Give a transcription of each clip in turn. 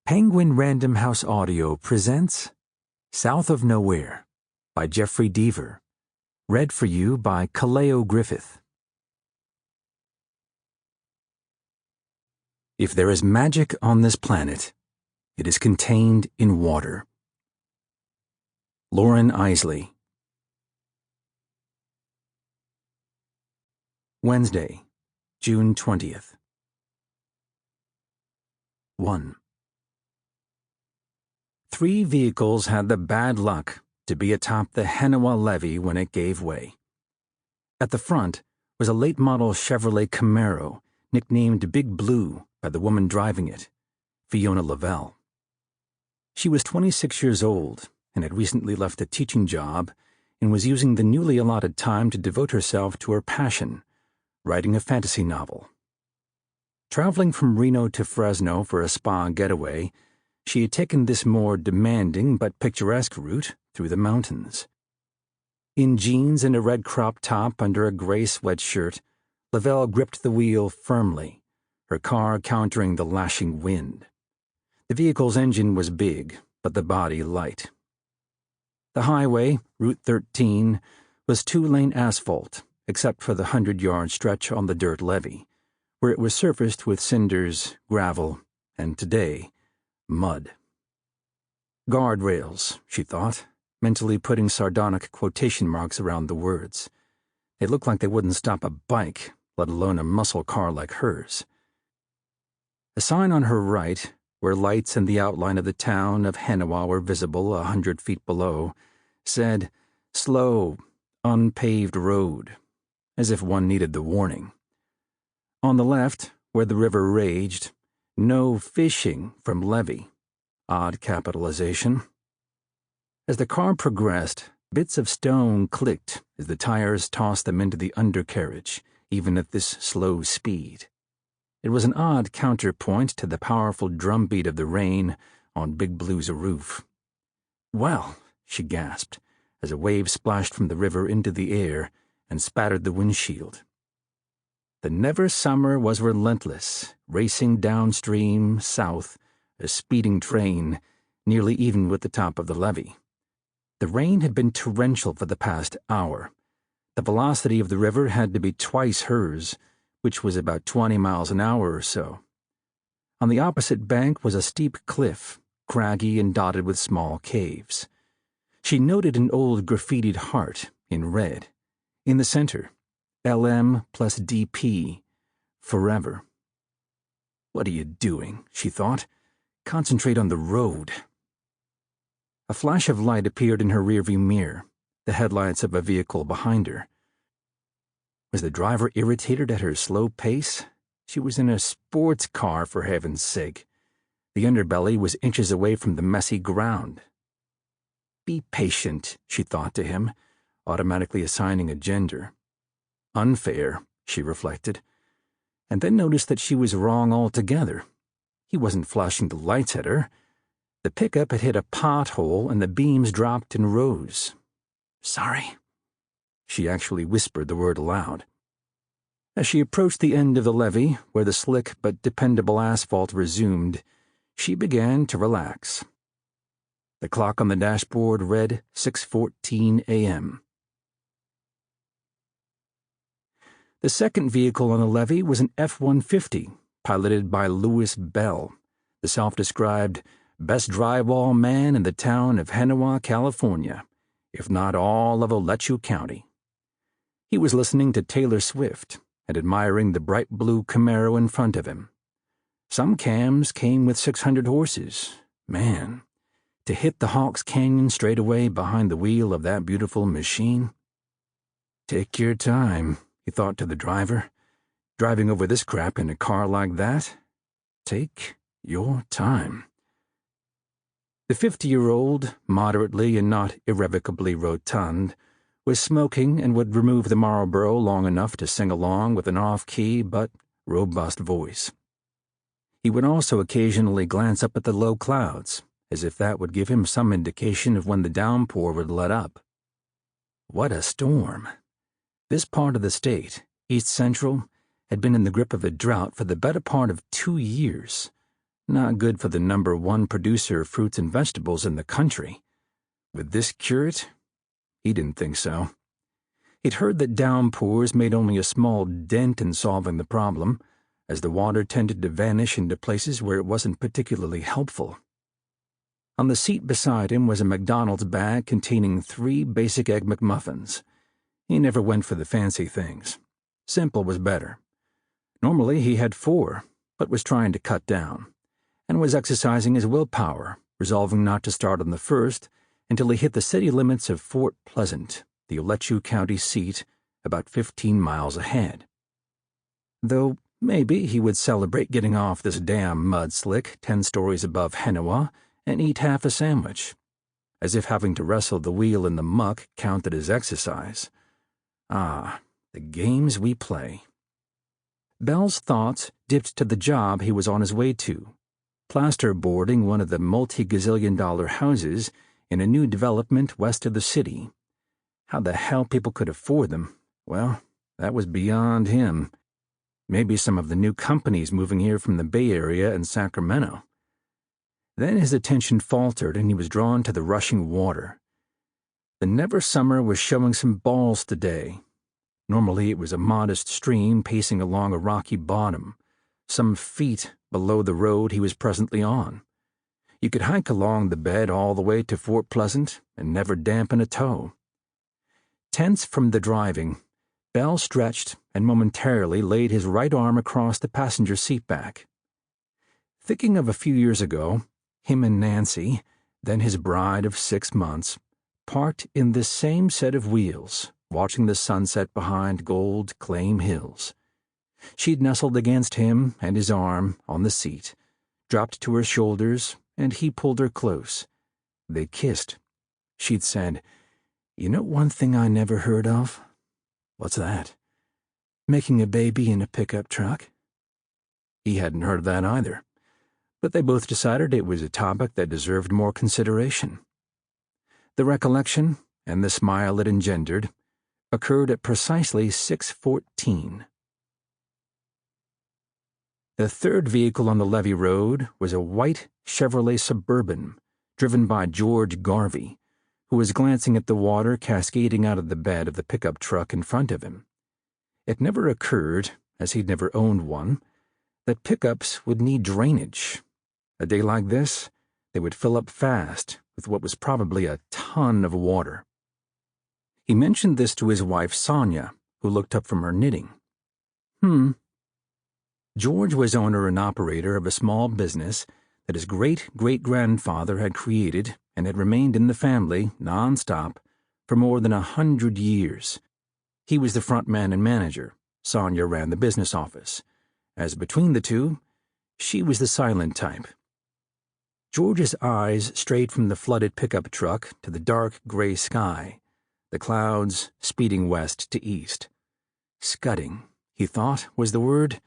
Penguin Random House Audio presents South of Nowhere by Jeffery Deaver. Read for you by Kaleo Griffith. If there is magic on this planet, it is contained in water. Lauren Isley. Wednesday, June 20th. 1. 3 vehicles had the bad luck to be atop the Hinowah levee when it gave way. At the front was a late-model Chevrolet Camaro, nicknamed Big Blue by the woman driving it, Fiona Lavelle. She was 26 years old and had recently left a teaching job and was using the newly allotted time to devote herself to her passion, writing a fantasy novel. Traveling from Reno to Fresno for a spa getaway, she had taken this more demanding but picturesque route through the mountains. In jeans and a red crop top under a gray sweatshirt, Lavelle gripped the wheel firmly, her car countering the lashing wind. The vehicle's engine was big, but the body light. The highway, Route 13, was 2-lane asphalt, except for the 100-yard stretch on the dirt levee, where it was surfaced with cinders, gravel, and today, mud. Guardrails, she thought, mentally putting sardonic quotation marks around the words. They looked like they wouldn't stop a bike, let alone a muscle car like hers. A sign on her right, where lights and the outline of the town of Hinowah were visible 100 feet below, said, "Slow, unpaved road," as if one needed the warning. On the left, where the river raged, "No fishing from levee." Odd capitalization. As the car progressed, bits of stone clicked as the tires tossed them into the undercarriage, even at this slow speed. It was an odd counterpoint to the powerful drumbeat of the rain on Big Blue's roof. "Well," she gasped, as a wave splashed from the river into the air and spattered the windshield. The never summer was relentless, racing downstream, south, a speeding train, nearly even with the top of the levee. The rain had been torrential for the past hour. The velocity of the river had to be twice hers, which was about 20 miles an hour or so. On the opposite bank was a steep cliff, craggy and dotted with small caves. She noted an old graffitied heart in red. In the center, LM plus DP, forever. "What are you doing?" she thought. "Concentrate on the road." A flash of light appeared in her rearview mirror, the headlights of a vehicle behind her. Was the driver irritated at her slow pace? She was in a sports car, for heaven's sake. The underbelly was inches away from the messy ground. "Be patient," she thought to him, automatically assigning a gender. Unfair, she reflected, and then noticed that she was wrong altogether. He wasn't flashing the lights at her. The pickup had hit a pothole and the beams dropped in rows. "Sorry." She actually whispered the word aloud. As she approached the end of the levee, where the slick but dependable asphalt resumed, she began to relax. The clock on the dashboard read 6:14 a.m. The second vehicle on the levee was an F-150, piloted by Louis Bell, the self-described best drywall man in the town of Hinowah, California, if not all of Alachua County. He was listening to Taylor Swift and admiring the bright blue Camaro in front of him. Some cams came with 600 horses. Man, to hit the Hawks Canyon straight away behind the wheel of that beautiful machine. "Take your time," he thought to the driver. "Driving over this crap in a car like that? Take your time." The 50-year-old, moderately and not irrevocably rotund, was smoking and would remove the Marlboro long enough to sing along with an off-key but robust voice. He would also occasionally glance up at the low clouds, as if that would give him some indication of when the downpour would let up. What a storm! This part of the state, East Central, had been in the grip of a drought for the better part of 2 years. Not good for the #1 producer of fruits and vegetables in the country. Would this cure it? He didn't think so. He'd heard that downpours made only a small dent in solving the problem, as the water tended to vanish into places where it wasn't particularly helpful. On the seat beside him was a McDonald's bag containing 3 basic Egg McMuffins. He never went for the fancy things. Simple was better. Normally he had 4, but was trying to cut down, and was exercising his willpower, resolving not to start on the first until he hit the city limits of Fort Pleasant, the Alachua County seat, about 15 miles ahead. Though maybe he would celebrate getting off this damn mudslick 10 stories above Hinowah and eat half a sandwich, as if having to wrestle the wheel in the muck counted as exercise. Ah, the games we play. Bell's thoughts dipped to the job he was on his way to, plasterboarding one of the multi-gazillion-dollar houses in a new development west of the city. How the hell people could afford them, well, that was beyond him. Maybe some of the new companies moving here from the Bay Area and Sacramento. Then his attention faltered and he was drawn to the rushing water. The Never Summer was showing some balls today. Normally it was a modest stream pacing along a rocky bottom, some feet below the road he was presently on. You could hike along the bed all the way to Fort Pleasant and never dampen a toe. Tense from the driving, Bell stretched and momentarily laid his right arm across the passenger seat back. Thinking of a few years ago, him and Nancy, then his bride of 6 months, parked in this same set of wheels, watching the sunset behind gold claim hills. She'd nestled against him and his arm on the seat, dropped to her shoulders, and he pulled her close. They kissed. She'd said, "You know one thing I never heard of?" "What's that?" "Making a baby in a pickup truck." He hadn't heard of that either, but they both decided it was a topic that deserved more consideration. The recollection, and the smile it engendered, occurred at precisely 6:14. The third vehicle on the levee road was a white Chevrolet Suburban, driven by George Garvey, who was glancing at the water cascading out of the bed of the pickup truck in front of him. It never occurred, as he'd never owned one, that pickups would need drainage. A day like this, they would fill up fast with what was probably a ton of water. He mentioned this to his wife Sonia, who looked up from her knitting. George was owner and operator of a small business that his great-great-grandfather had created and had remained in the family, non-stop, for more than 100 years. He was the front man and manager. Sonia ran the business office. As between the two, she was the silent type. George's eyes strayed from the flooded pickup truck to the dark gray sky, the clouds speeding west to east. Scudding, he thought, was the word.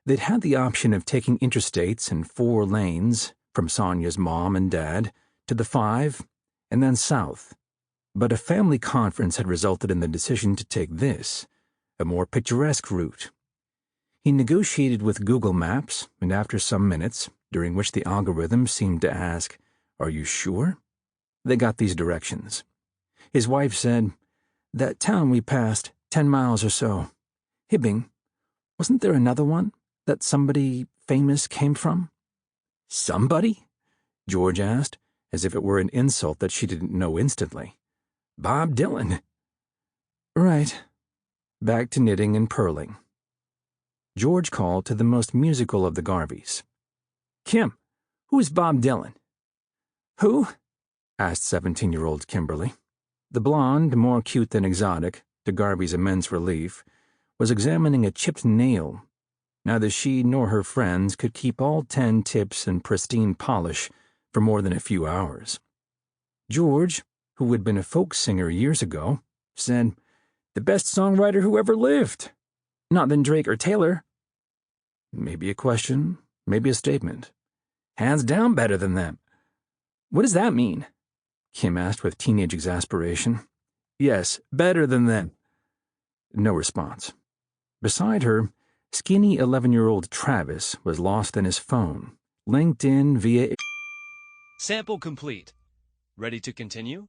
They'd had the option of taking interstates in 4 lanes, from Sonia's mom and dad to the 5, and then south. But a family conference had resulted in the decision to take this, a more picturesque route. He negotiated with Google Maps, and after some minutes, during which the algorithm seemed to ask, "Are you sure?" they got these directions. His wife said, "That town we passed, 10 miles or so. Hibbing. Wasn't there another one that somebody famous came from?" "Somebody?" George asked, as if it were an insult that she didn't know instantly. "Bob Dylan." "Right." Back to knitting and purling. George called to the most musical of the Garveys. "Kim, who's Bob Dylan?" "Who?" asked 17-year-old Kimberly. The blonde, more cute than exotic, to Garvey's immense relief, was examining a chipped nail. Neither she nor her friends could keep all 10 tips in pristine polish for more than a few hours. George, who had been a folk singer years ago, said, "The best songwriter who ever lived. Not than Drake or Taylor." Maybe a question, maybe a statement. "Hands down better than them." "What does that mean?" Kim asked with teenage exasperation. "Yes, better than them." No response. Beside her, skinny 11-year-old Travis was lost in his phone, LinkedIn via... Sample complete. Ready to continue?